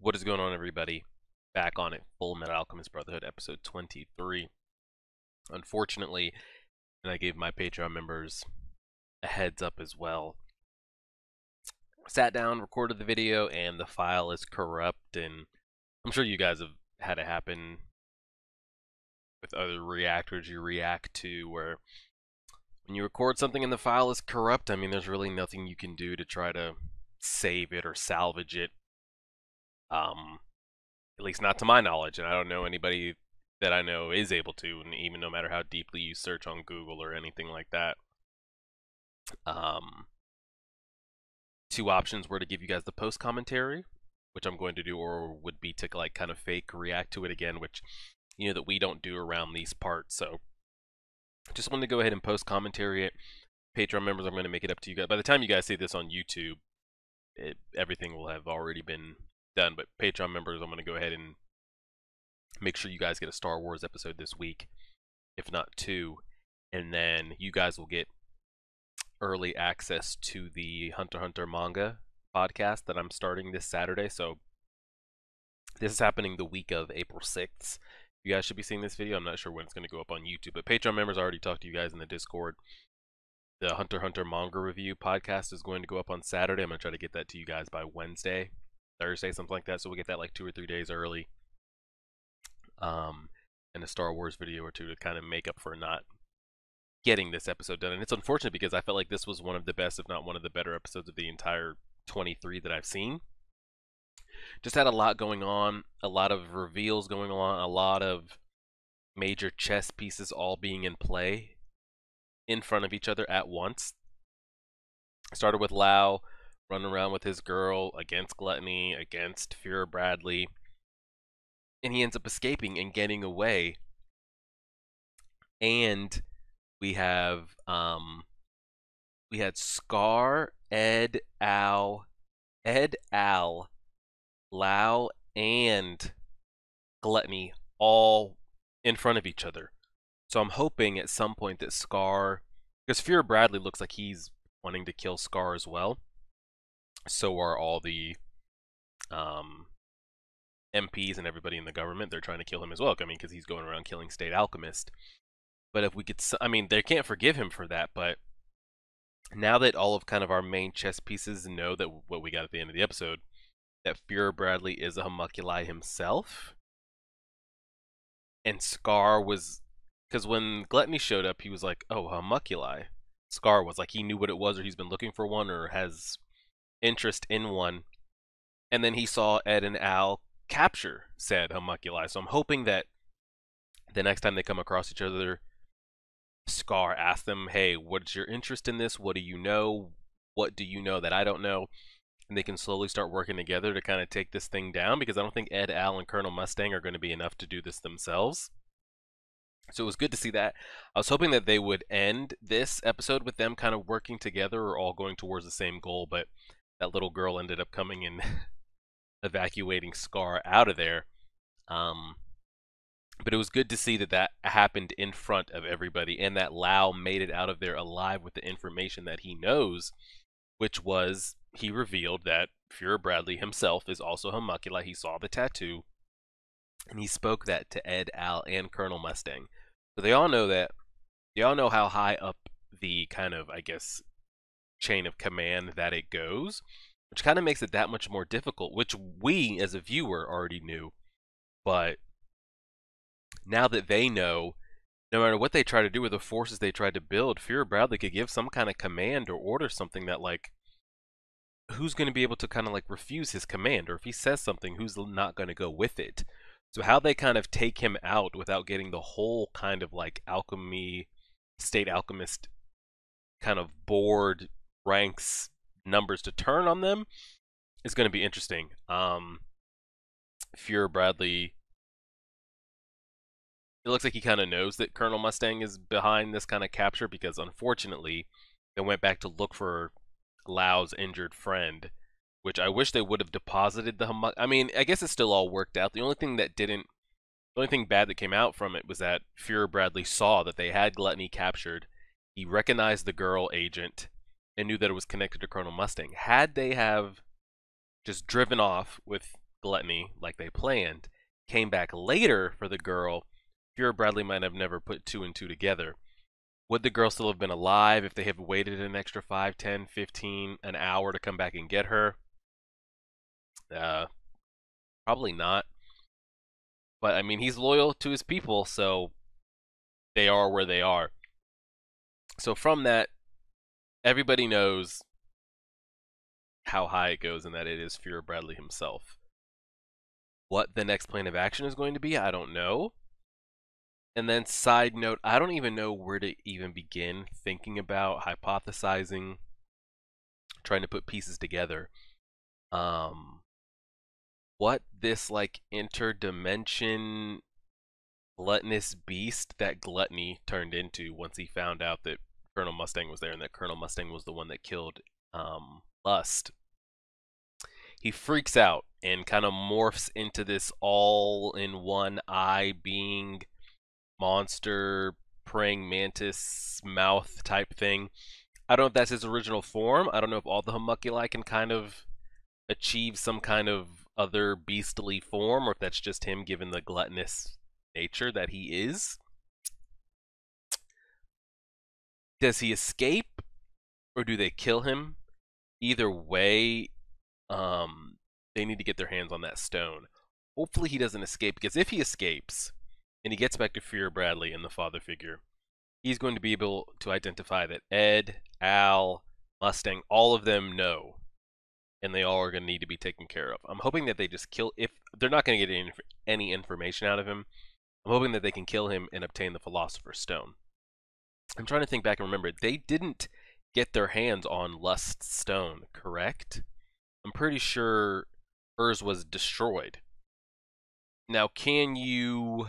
What is going on, everybody? Back on it, Fullmetal Alchemist Brotherhood, episode 23. Unfortunately, and I gave my Patreon members a heads up as well. Sat down, recorded the video, and the file is corrupt, and I'm sure you guys have had it happen with other reactors you react to, where when you record something and the file is corrupt, I mean, there's really nothing you can do to try to save it or salvage it. At least not to my knowledge, and I don't know anybody that I know is able to, and even no matter how deeply you search on Google or anything like that. Two options were to give you guys the post commentary, which I'm going to do, or would be to like kind of fake react to it again, which you know that we don't do around these parts. So just wanted to go ahead and post commentary it. Patreon members, I'm going to make it up to you guys. By the time you guys see this on YouTube, everything will have already been done. But Patreon members, I'm going to go ahead and make sure you guys get a Star Wars episode this week, if not two, and then you guys will get early access to the Hunter x Hunter manga podcast that I'm starting this Saturday. So this is happening the week of April 6th. You guys should be seeing this video. I'm not sure when it's going to go up on YouTube, but Patreon members, I already talked to you guys in the Discord. The Hunter x Hunter manga review podcast is going to go up on Saturday. I'm going to try to get that to you guys by Wednesday, Thursday, something like that. So we'll get that like 2 or 3 days early. And a Star Wars video or two to kind of make up for not getting this episode done. And it's unfortunate because I felt like this was one of the best, if not one of the better episodes of the entire 23 that I've seen. Just had a lot going on, a lot of reveals going on, a lot of major chess pieces all being in play in front of each other at once. Started with Lau running around with his girl against Gluttony, against Fuhrer Bradley, and he ends up escaping and getting away. And we had Scar, Ed, Al, Lau, and Gluttony all in front of each other. So I'm hoping at some point that Scar, because Fuhrer Bradley looks like he's wanting to kill Scar as well. So are all the MPs and everybody in the government. They're trying to kill him as well. I mean, because he's going around killing state alchemists. But if we could, I mean, they can't forgive him for that. But now that all of kind of our main chess pieces know that what we got at the end of the episode, that Fuhrer Bradley is a homunculi himself, and Scar was, because when Gluttony showed up, he was like, "Oh, homunculi." Scar was like, he knew what it was, or he's been looking for one, or has interest in one. And then he saw Ed and Al capture said homunculi. So I'm hoping that the next time they come across each other, Scar asks them, "Hey, what's your interest in this? What do you know? What do you know that I don't know?" And they can slowly start working together to kind of take this thing down, because I don't think Ed, Al, and Colonel Mustang are going to be enough to do this themselves. So it was good to see that. I was hoping that they would end this episode with them kind of working together or all going towards the same goal, but that little girl ended up coming and evacuating Scar out of there. But it was good to see that that happened in front of everybody, and that Lau made it out of there alive with the information that he knows, which was, he revealed that Fuhrer Bradley himself is also homunculi. He saw the tattoo, and he spoke that to Ed, Al, and Colonel Mustang. So they all know that, they all know how high up the kind of, I guess, chain of command that it goes, which kind of makes it that much more difficult, which we as a viewer already knew. But now that they know, no matter what they try to do with the forces they tried to build, Fuhrer Bradley could give some kind of command or order something that, like, who's going to be able to kind of like refuse his command? Or if he says something, who's not going to go with it? So how they kind of take him out without getting the whole kind of like alchemy, state alchemist kind of board ranks numbers to turn on them is going to be interesting. Fuhrer Bradley, it looks like he kind of knows that Colonel Mustang is behind this kind of capture, because unfortunately they went back to look for Lau's injured friend, which I wish they would have deposited the I mean, I guess it still all worked out. The only thing that didn't, the only thing bad that came out from it was that Fuhrer Bradley saw that they had Gluttony captured. He recognized the girl agent and knew that it was connected to Colonel Mustang. Had they have just driven off with Gluttony like they planned, came back later for the girl, Fuhrer Bradley might have never put two and two together. Would the girl still have been alive if they had waited an extra 5, 10, 15, an hour to come back and get her? Probably not. But, I mean, he's loyal to his people, so they are where they are. So from that, everybody knows how high it goes and that it is Fuhrer Bradley himself. What the next plan of action is going to be, I don't know. And then side note, I don't even know where to even begin thinking about, hypothesizing, trying to put pieces together. What this like interdimension gluttonous beast that Gluttony turned into once he found out that Colonel Mustang was there and that Colonel Mustang was the one that killed Lust. He freaks out and kind of morphs into this all-in-one eye being monster praying mantis mouth type thing. I don't know if that's his original form. I don't know if all the homunculi can kind of achieve some kind of other beastly form, or if that's just him given the gluttonous nature that he is. Does he escape, or do they kill him? Either way, they need to get their hands on that stone. Hopefully he doesn't escape, because if he escapes and he gets back to Fuhrer Bradley and the father figure, he's going to be able to identify that Ed, Al, Mustang, all of them know, and they all are going to need to be taken care of. I'm hoping that they just kill, if they're not going to get any information out of him, I'm hoping that they can kill him and obtain the Philosopher's Stone. I'm trying to think back and remember, they didn't get their hands on Lust's stone, correct? I'm pretty sure hers was destroyed. Now, can you...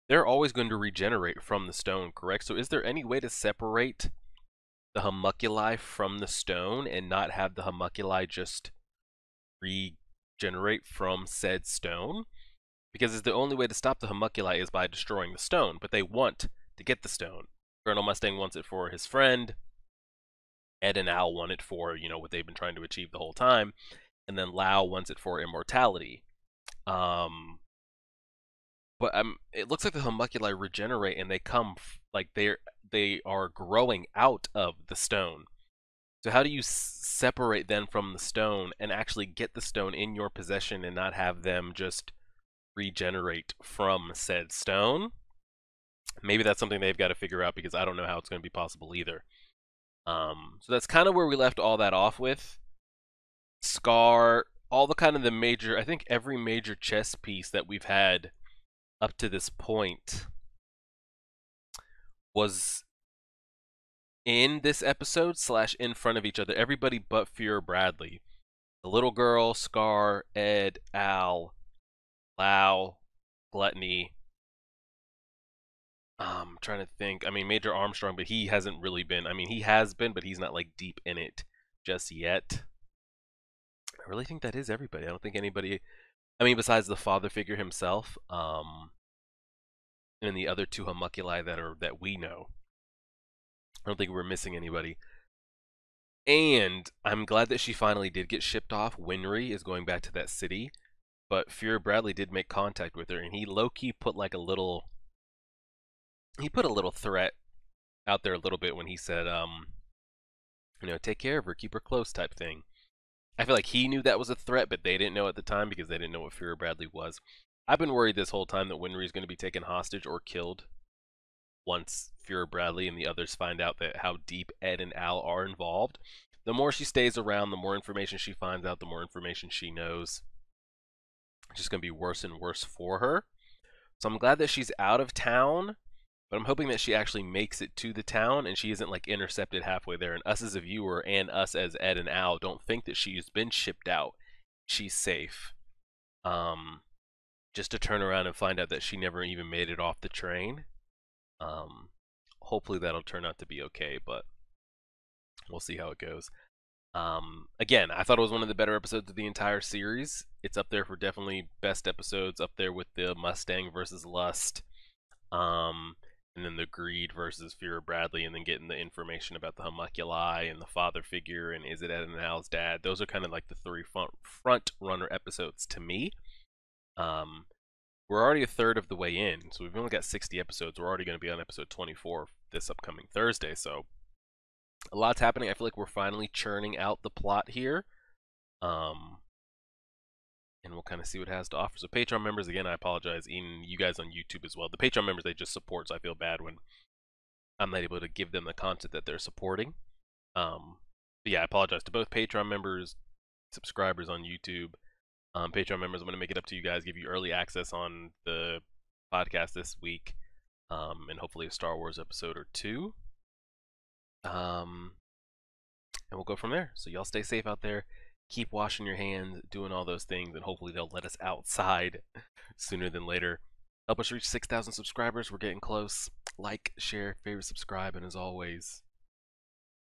They're always going to regenerate from the stone, correct? So is there any way to separate the homunculi from the stone and not have the homunculi just regenerate from said stone? Because it's the only way to stop the homunculi is by destroying the stone, but they want to get the stone. Colonel Mustang wants it for his friend. Ed and Al want it for, you know, what they've been trying to achieve the whole time. And then Lau wants it for immortality. But it looks like the homunculi regenerate and they come, like they are growing out of the stone. So how do you separate them from the stone and actually get the stone in your possession and not have them just regenerate from said stone? Maybe that's something they've got to figure out, because I don't know how it's going to be possible either. So that's kind of where we left all that off with. Scar, all the kind of the major, I think every major chess piece that we've had up to this point was in this episode / in front of each other. Everybody but Fuhrer Bradley. The little girl, Scar, Ed, Al, Lau, Gluttony. I'm trying to think. I mean, Major Armstrong, but he hasn't really been. I mean, he has been, but he's not like deep in it just yet. I really think that is everybody. I don't think anybody. I mean, besides the father figure himself, and the other two homunculi that we know. I don't think we're missing anybody. And I'm glad that she finally did get shipped off. Winry is going back to that city, but Fuhrer Bradley did make contact with her, and he low-key put like a little. He put a little threat out there a little bit when he said, you know, take care of her, keep her close type thing. I feel like he knew that was a threat, but they didn't know at the time because they didn't know what Fuhrer Bradley was. I've been worried this whole time that Winry is going to be taken hostage or killed once Fuhrer Bradley and the others find out that how deep Ed and Al are involved. The more she stays around, the more information she finds out, the more information she knows. It's just going to be worse and worse for her. So I'm glad that she's out of town. But I'm hoping that she actually makes it to the town and she isn't like intercepted halfway there. And us as a viewer and us as Ed and Al don't think that she's been shipped out. She's safe. Just to turn around and find out that she never even made it off the train. Hopefully that'll turn out to be okay, but we'll see how it goes. Again, I thought it was one of the better episodes of the entire series. It's up there for definitely best episodes, up there with the Mustang versus Lust. and then the greed versus fear of Bradley, and then getting the information about the homunculi and the father figure, and is it Ed and Al's dad? Those are kind of like the three front runner episodes to me. We're already a third of the way in, so we've only got 60 episodes. We're already going to be on episode 24 this upcoming Thursday, so a lot's happening. I feel like we're finally churning out the plot here. And we'll kind of see what it has to offer. So Patreon members, again, I apologize, even you guys on YouTube as well. The Patreon members, they just support, so I feel bad when I'm not able to give them the content that they're supporting. But yeah, I apologize to both Patreon members, subscribers on YouTube. Patreon members, I'm going to make it up to you guys, give you early access on the podcast this week, and hopefully a Star Wars episode or two. And we'll go from there. So y'all stay safe out there. Keep washing your hands, doing all those things, and hopefully they'll let us outside sooner than later. Help us reach 6,000 subscribers. We're getting close. Like, share, favorite, subscribe, and as always,